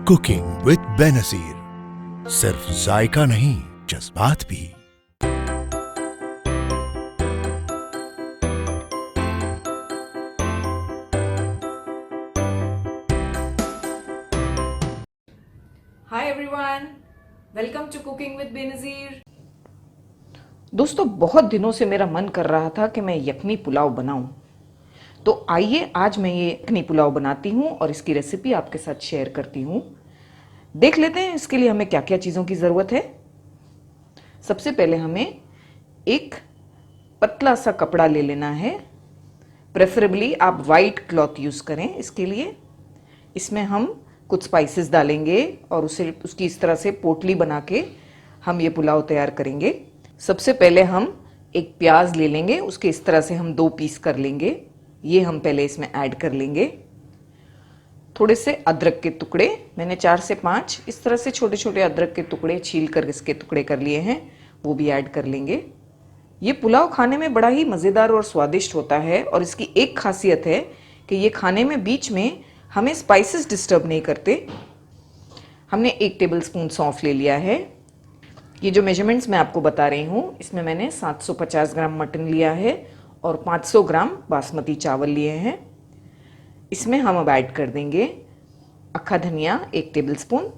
Cooking with Benazir, सिर्फ जायका नहीं जज्बात भी। Hi everyone, welcome to cooking with Benazir. दोस्तों, बहुत दिनों से मेरा मन कर रहा था कि मैं यखनी पुलाव बनाऊं। तो आइए आज मैं ये यखनी पुलाव बनाती हूं और इसकी रेसिपी आपके साथ शेयर करती हूं। देख लेते हैं इसके लिए हमें क्या क्या चीज़ों की ज़रूरत है। सबसे पहले हमें एक पतला सा कपड़ा ले लेना है। प्रेफरेबली आप वाइट क्लॉथ यूज़ करें इसके लिए। इसमें हम कुछ स्पाइसेस डालेंगे और उसकी इस तरह से पोटली बना के हम ये पुलाव तैयार करेंगे। सबसे पहले हम एक प्याज ले लेंगे, उसके इस तरह से हम 2 पीस कर लेंगे। ये हम पहले इसमें ऐड कर लेंगे। थोड़े से अदरक के टुकड़े, मैंने 4 से 5 इस तरह से छोटे छोटे अदरक के टुकड़े छील कर इसके टुकड़े कर लिए हैं, वो भी ऐड कर लेंगे। ये पुलाव खाने में बड़ा ही मज़ेदार और स्वादिष्ट होता है और इसकी एक खासियत है कि ये खाने में बीच में हमें स्पाइसेस डिस्टर्ब नहीं करते। हमने 1 टेबलस्पून सौंफ ले लिया है। ये जो मेजरमेंट्स मैं आपको बता रही हूँ, इसमें मैंने 750 ग्राम मटन लिया है और 500 ग्राम बासमती चावल लिए हैं। इसमें हम अब ऐड कर देंगे अक्खा धनिया 1 टेबलस्पून,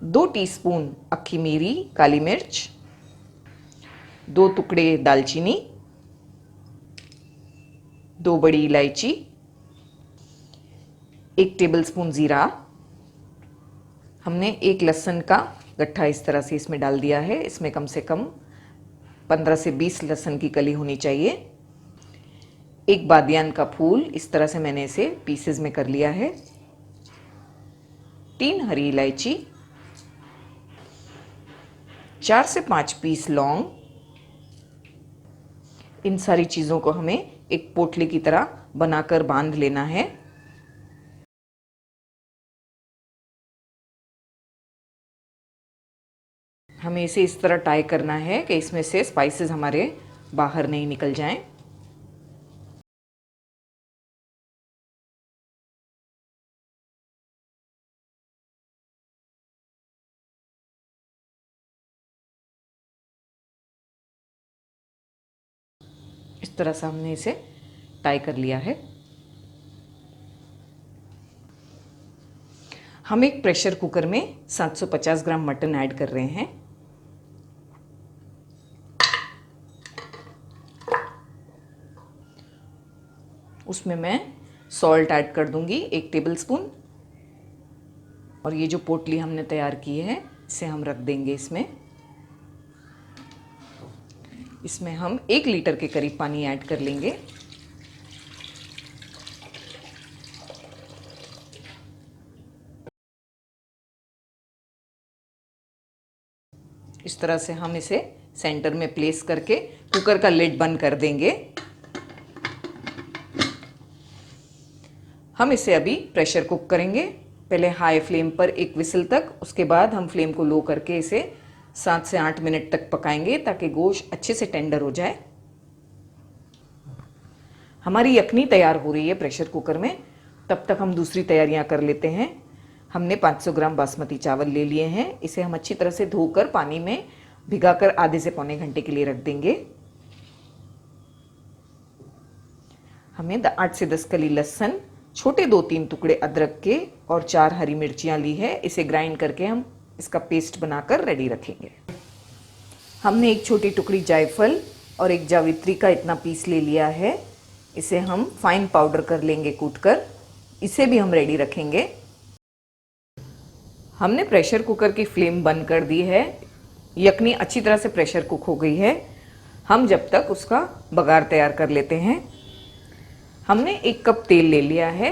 2 टीस्पून अक्खी मिरी काली मिर्च, 2 टुकड़े दालचीनी, 2 बड़ी इलायची, 1 टेबलस्पून ज़ीरा। हमने 1 लहसुन का गट्ठा इस तरह से इसमें डाल दिया है। इसमें कम से कम 15 से 20 लहसुन की कली होनी चाहिए। 1 बादियान का फूल, इस तरह से मैंने इसे पीसेस में कर लिया है। 3 हरी इलायची, 4 से 5 पीस लौंग। इन सारी चीज़ों को हमें एक पोटली की तरह बनाकर बांध लेना है। हमें इसे इस तरह टाई करना है कि इसमें से स्पाइसेस हमारे बाहर नहीं निकल जाएं। इस तरह से हमने इसे टाई कर लिया है। हम एक प्रेशर कुकर में 750 ग्राम मटन ऐड कर रहे हैं। उसमें मैं सॉल्ट ऐड कर दूंगी 1 टेबलस्पून। और ये जो पोटली हमने तैयार की है इसे हम रख देंगे इसमें। इसमें हम 1 लीटर के करीब पानी ऐड कर लेंगे। इस तरह से हम इसे सेंटर में प्लेस करके कुकर का लिड बंद कर देंगे। हम इसे अभी प्रेशर कुक करेंगे, पहले हाई फ्लेम पर 1 विसल तक, उसके बाद हम फ्लेम को लो करके इसे 7 से 8 मिनट तक पकाएंगे ताकि गोश्त अच्छे से टेंडर हो जाए। हमारी यखनी तैयार हो रही है प्रेशर कुकर में, तब तक हम दूसरी तैयारियां कर लेते हैं। हमने 500 ग्राम बासमती चावल ले लिए हैं। इसे हम अच्छी तरह से धोकर पानी में भिगाकर आधे से पौने घंटे के लिए रख देंगे। हमें 8 से 10 कली लहसुन, छोटे 2-3 टुकड़े अदरक के और 4 हरी मिर्चियाँ ली है। इसे ग्राइंड करके हम इसका पेस्ट बनाकर रेडी रखेंगे। हमने 1 छोटी टुकड़ी जायफल और 1 जावित्री का इतना पीस ले लिया है। इसे हम फाइन पाउडर कर लेंगे कूटकर। इसे भी हम रेडी रखेंगे। हमने प्रेशर कुकर की फ्लेम बंद कर दी है। यखनी अच्छी तरह से प्रेशर कुक हो गई है। हम जब तक उसका बघार तैयार कर लेते हैं। हमने 1 कप तेल ले लिया है।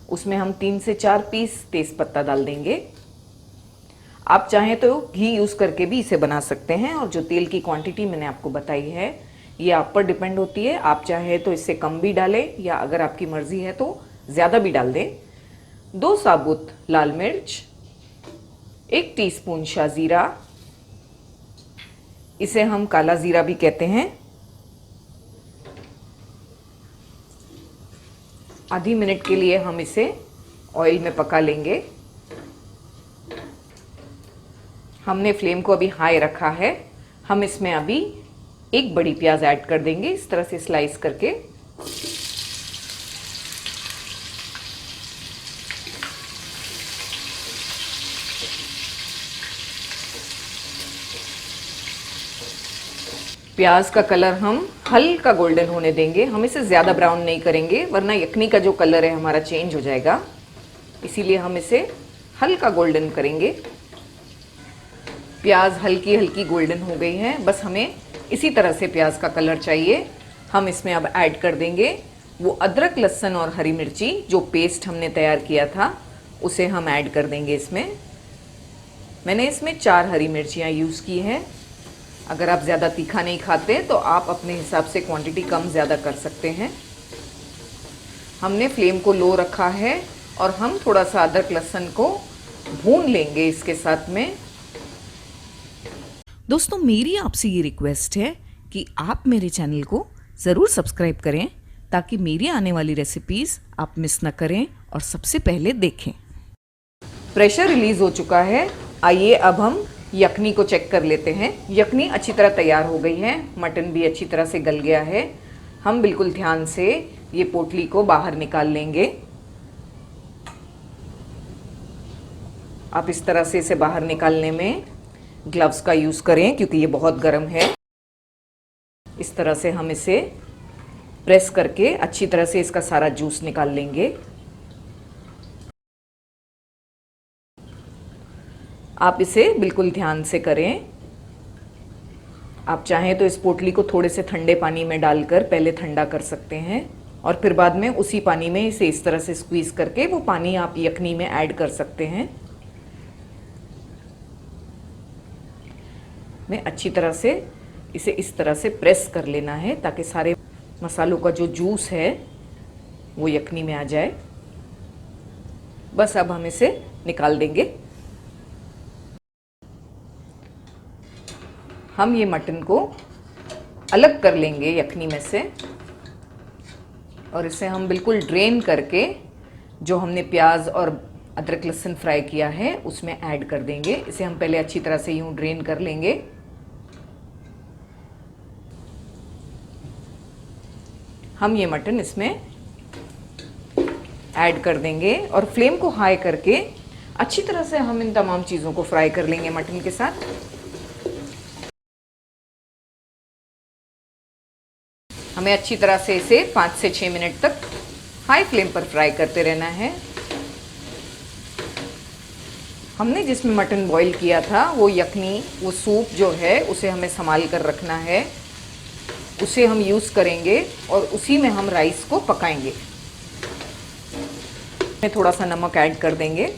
उसमें हम 3 से 4 पीस तेज़पत्ता डाल देंगे। आप चाहें तो घी यूज़ करके भी इसे बना सकते हैं और जो तेल की क्वांटिटी मैंने आपको बताई है ये आप पर डिपेंड होती है। आप चाहे तो इससे कम भी डालें या अगर आपकी मर्ज़ी है तो ज़्यादा भी डाल दें। 2 साबुत लाल मिर्च, 1 टीस्पून शाज़ीरा, इसे हम काला ज़ीरा भी कहते हैं। आधी मिनट के लिए हम इसे ऑयल में पका लेंगे। हमने फ्लेम को अभी हाई रखा है। हम इसमें अभी एक बड़ी प्याज ऐड कर देंगे, इस तरह से स्लाइस करके। प्याज का कलर हम हल्का गोल्डन होने देंगे, हम इसे ज़्यादा ब्राउन नहीं करेंगे वरना यखनी का जो कलर है हमारा चेंज हो जाएगा, इसीलिए हम इसे हल्का गोल्डन करेंगे। प्याज हल्की हल्की गोल्डन हो गई है, बस हमें इसी तरह से प्याज का कलर चाहिए। हम इसमें अब ऐड कर देंगे वो अदरक लहसुन और हरी मिर्ची जो पेस्ट हमने तैयार किया था, उसे हम ऐड कर देंगे इसमें। मैंने इसमें 4 हरी मिर्चियाँ यूज़ की हैं। अगर आप ज़्यादा तीखा नहीं खाते तो आप अपने हिसाब से क्वांटिटी कम ज़्यादा कर सकते हैं। हमने फ्लेम को लो रखा है और हम थोड़ा सा अदरक लहसुन को भून लेंगे इसके साथ में। दोस्तों, मेरी आपसे ये रिक्वेस्ट है कि आप मेरे चैनल को ज़रूर सब्सक्राइब करें ताकि मेरी आने वाली रेसिपीज़ आप मिस न करें और सबसे पहले देखें। प्रेशर रिलीज़ हो चुका है। आइए अब हम यखनी को चेक कर लेते हैं। यखनी अच्छी तरह तैयार हो गई है, मटन भी अच्छी तरह से गल गया है। हम बिल्कुल ध्यान से ये पोटली को बाहर निकाल लेंगे। आप इस तरह से इसे बाहर निकालने में ग्लव्स का यूज़ करें क्योंकि ये बहुत गर्म है। इस तरह से हम इसे प्रेस करके अच्छी तरह से इसका सारा जूस निकाल लेंगे। आप इसे बिल्कुल ध्यान से करें। आप चाहें तो इस पोटली को थोड़े से ठंडे पानी में डालकर पहले ठंडा कर सकते हैं और फिर बाद में उसी पानी में इसे इस तरह से स्क्वीज़ करके वो पानी आप यखनी में ऐड कर सकते हैं। में अच्छी तरह से इसे इस तरह से प्रेस कर लेना है ताकि सारे मसालों का जो जूस है वो यखनी में आ जाए। बस अब हम इसे निकाल देंगे। हम ये मटन को अलग कर लेंगे यखनी में से और इसे हम बिल्कुल ड्रेन करके जो हमने प्याज और अदरक लहसुन फ्राई किया है उसमें ऐड कर देंगे। इसे हम पहले अच्छी तरह से यूं ड्रेन कर लेंगे। हम ये मटन इसमें ऐड कर देंगे और फ्लेम को हाई करके अच्छी तरह से हम इन तमाम चीज़ों को फ्राई कर लेंगे मटन के साथ। हमें अच्छी तरह से इसे 5 से 6 मिनट तक हाई फ्लेम पर फ्राई करते रहना है। हमने जिसमें मटन बॉईल किया था वो यखनी, वो सूप जो है उसे हमें संभाल कर रखना है, उसे हम यूज़ करेंगे और उसी में हम राइस को पकाएंगे। में थोड़ा सा नमक ऐड कर देंगे।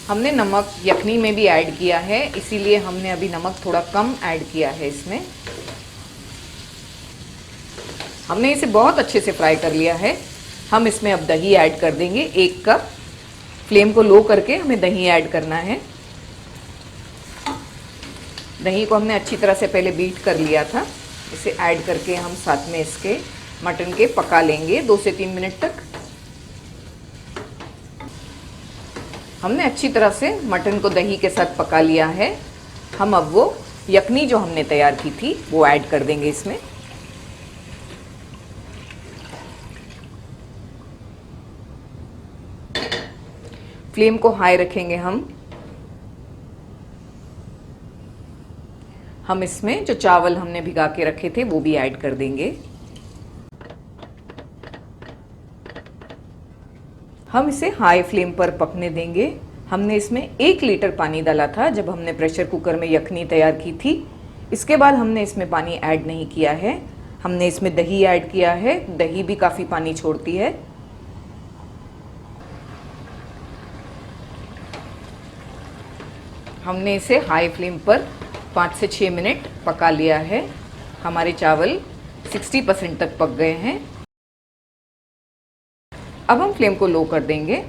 हमने नमक यखनी में भी ऐड किया है, इसीलिए हमने अभी नमक थोड़ा कम ऐड किया है इसमें। हमने इसे बहुत अच्छे से फ्राई कर लिया है। हम इसमें अब दही ऐड कर देंगे 1 कप। फ्लेम को लो करके हमें दही ऐड करना है। दही को हमने अच्छी तरह से पहले बीट कर लिया था। इसे ऐड करके हम साथ में इसके मटन के पका लेंगे 2 से 3 मिनट तक। हमने अच्छी तरह से मटन को दही के साथ पका लिया है। हम अब वो यखनी जो हमने तैयार की थी वो ऐड कर देंगे इसमें। फ्लेम को हाई रखेंगे हम इसमें जो चावल हमने भिगा के रखे थे वो भी ऐड कर देंगे। हम इसे हाई फ्लेम पर पकने देंगे। हमने इसमें 1 लीटर पानी डाला था जब हमने प्रेशर कुकर में यखनी तैयार की थी। इसके बाद हमने इसमें पानी ऐड नहीं किया है। हमने इसमें दही ऐड किया है। दही भी काफ़ी पानी छोड़ती है। हमने इसे हाई फ्लेम पर 5 से 6 मिनट पका लिया है। हमारे चावल 60% तक पक गए हैं। अब हम फ्लेम को लो कर देंगे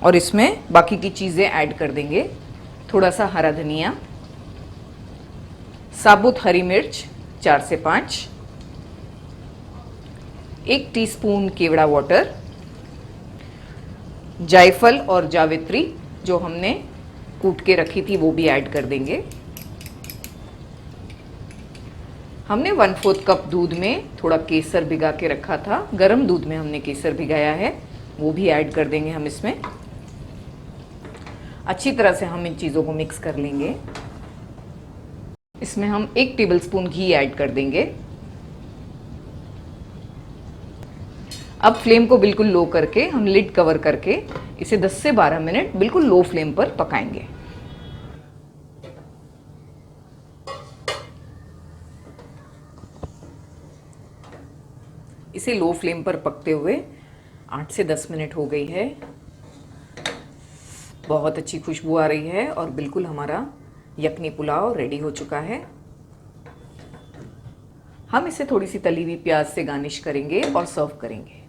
और इसमें बाकी की चीज़ें ऐड कर देंगे। थोड़ा सा हरा धनिया, साबुत हरी मिर्च 4 से 5, 1 टीस्पून केवड़ा वाटर, जायफल और जावित्री जो हमने कूट के रखी थी वो भी ऐड कर देंगे। हमने 1/4 कप दूध में थोड़ा केसर भिगा के रखा था, गर्म दूध में हमने केसर भिगाया है, वो भी ऐड कर देंगे हम इसमें। अच्छी तरह से हम इन चीज़ों को मिक्स कर लेंगे। इसमें हम 1 टेबलस्पून घी ऐड कर देंगे। अब फ्लेम को बिल्कुल लो करके हम लिड कवर करके इसे 10 से 12 मिनट बिल्कुल लो फ्लेम पर पकाएंगे। इसे लो फ्लेम पर पकते हुए 8 से 10 मिनट हो गई है। बहुत अच्छी खुशबू आ रही है और बिल्कुल हमारा यखनी पुलाव रेडी हो चुका है। हम इसे थोड़ी सी तली हुई प्याज से गार्निश करेंगे और सर्व करेंगे।